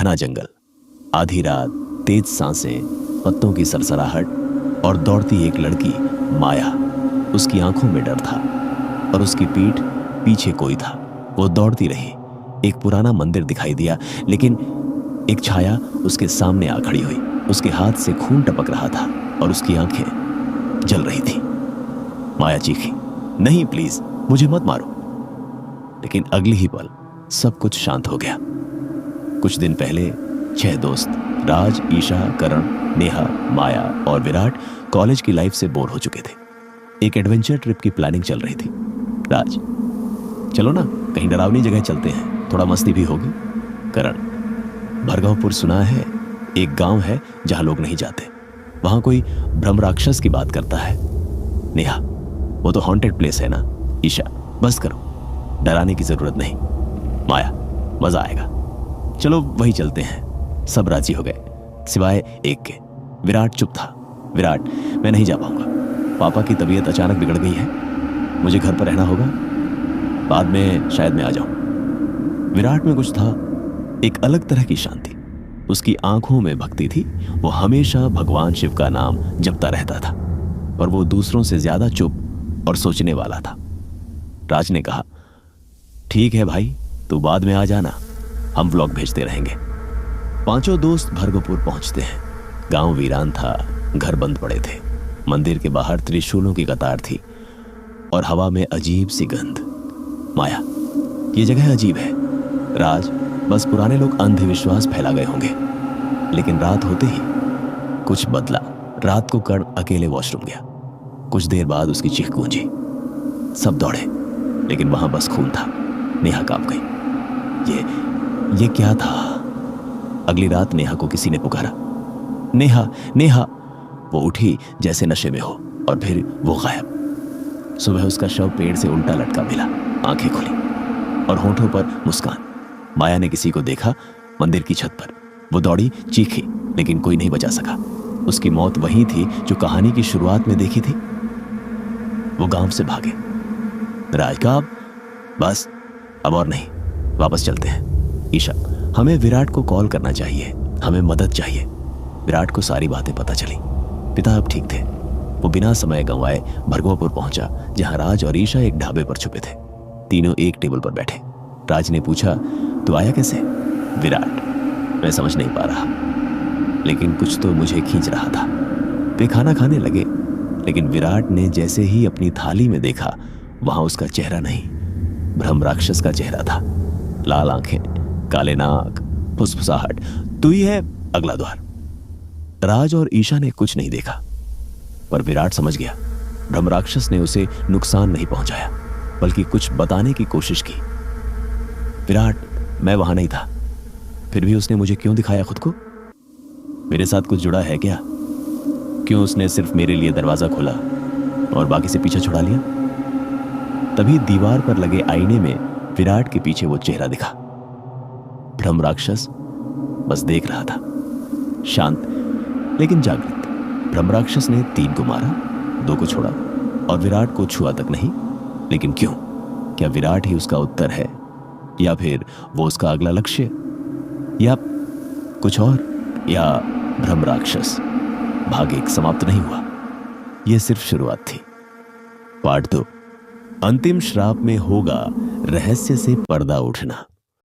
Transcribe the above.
घना जंगल, आधी रात, तेज सांसें, पत्तों की सरसराहट और दौड़ती एक लड़की माया। उसकी आंखों में डर था और उसकी पीठ पीछे कोई था। वो दौड़ती रही। एक पुराना मंदिर दिखाई दिया, लेकिन एक छाया उसके सामने आ खड़ी हुई। उसके हाथ से खून टपक रहा था और उसकी आंखें जल रही थी। माया चीखी, नहीं प्लीज, मुझे मत मारो। लेकिन अगली ही पल सब कुछ शांत हो गया। कुछ दिन पहले 6 दोस्त, राज, ईशा, करण, नेहा, माया और विराट कॉलेज की लाइफ से बोर हो चुके थे। एक एडवेंचर ट्रिप की प्लानिंग चल रही थी। राज, चलो ना, कहीं डरावनी जगह चलते हैं, थोड़ा मस्ती भी होगी। करण, भरगावपुर सुना है, एक गांव है जहां लोग नहीं जाते, वहां कोई ब्रह्म राक्षस की बात करता है। नेहा, वो तो हॉन्टेड प्लेस है ना। ईशा, बस करो, डराने की जरूरत नहीं। माया, मजा आएगा, चलो वही चलते हैं। सब राजी हो गए सिवाय एक के। विराट चुप था। विराट, मैं नहीं जा पाऊंगा, पापा की तबीयत अचानक बिगड़ गई है, मुझे घर पर रहना होगा, बाद में शायद मैं आ जाऊं। विराट में कुछ था, एक अलग तरह की शांति। उसकी आंखों में भक्ति थी। वो हमेशा भगवान शिव का नाम जपता रहता था, पर वो दूसरों से ज्यादा चुप और सोचने वाला था। राज ने कहा, ठीक है भाई, तू बाद में आ जाना, हम व्लॉग भेजते रहेंगे। 5 दोस्त भरगपुर पहुंचते हैं। गांव वीरान था, घर बंद पड़े थे। मंदिर के बाहर त्रिशूलों की कतार थी और हवा में अजीब सी गंध। माया, ये जगह अजीब है। राज, बस पुराने लोग अंधविश्वास फैला गए होंगे। लेकिन रात होते ही कुछ बदला। रात को कर्ण अकेले वॉशरूम गया। कुछ देर बाद उसकी चीख गूंजी। सब दौड़े, लेकिन वहां बस खून था। नेहा कांप गई। ये क्या था? अगली रात नेहा को किसी ने पुकारा, नेहा, नेहा। वो उठी जैसे नशे में हो और फिर वो गायब। सुबह उसका शव पेड़ से उल्टा लटका मिला, आंखें खुली और होठों पर मुस्कान। माया ने किसी को देखा मंदिर की छत पर। वो दौड़ी, चीखी, लेकिन कोई नहीं बचा सका। उसकी मौत वही थी जो कहानी की शुरुआत में देखी थी। वो गांव से भागे। राज का बस अब और नहीं, वापस चलते हैं। ईशा, हमें विराट को कॉल करना चाहिए, हमें मदद चाहिए। विराट को सारी बातें पता चली। पिता अब ठीक थे। वो बिना समय गंवाए भरगवापुर पहुंचा, जहां राज और ईशा एक ढाबे पर छुपे थे। तीनों एक टेबल पर बैठे। राज ने पूछा, तू आया कैसे? विराट, मैं समझ नहीं पा रहा, लेकिन कुछ तो मुझे खींच रहा था। वे खाना खाने लगे, लेकिन विराट ने जैसे ही अपनी थाली में देखा, वहां उसका चेहरा नहीं, ब्रह्म राक्षस का चेहरा था। लाल आंखें, काले नाक, फुसफुसाहट। तू ही है? अगला द्वार। राज और ईशा ने कुछ नहीं देखा, पर विराट समझ गया। ब्रह्म राक्षस ने उसे नुकसान नहीं पहुंचाया, बल्कि कुछ बताने की कोशिश की। विराट, मैं वहां नहीं था, फिर भी उसने मुझे क्यों दिखाया खुद को? मेरे साथ कुछ जुड़ा है क्या? क्यों उसने सिर्फ मेरे लिए दरवाजा खोला और बाकी से पीछा छुड़ा लिया? तभी दीवार पर लगे आईने में विराट के पीछे वो चेहरा दिखा। ब्रह्म राक्षस बस देख रहा था, शांत लेकिन जागृत। ब्रह्म राक्षस ने 3 को मारा, 2 को छोड़ा और विराट को छुआ तक नहीं। लेकिन क्यों? क्या विराट ही उसका उत्तर है, या फिर वो उसका अगला लक्ष्य, या कुछ और? या ब्रह्म राक्षस भाग्य समाप्त नहीं हुआ? यह सिर्फ शुरुआत थी। पार्ट 2, अंतिम श्राप में होगा रहस्य से पर्दा उठना।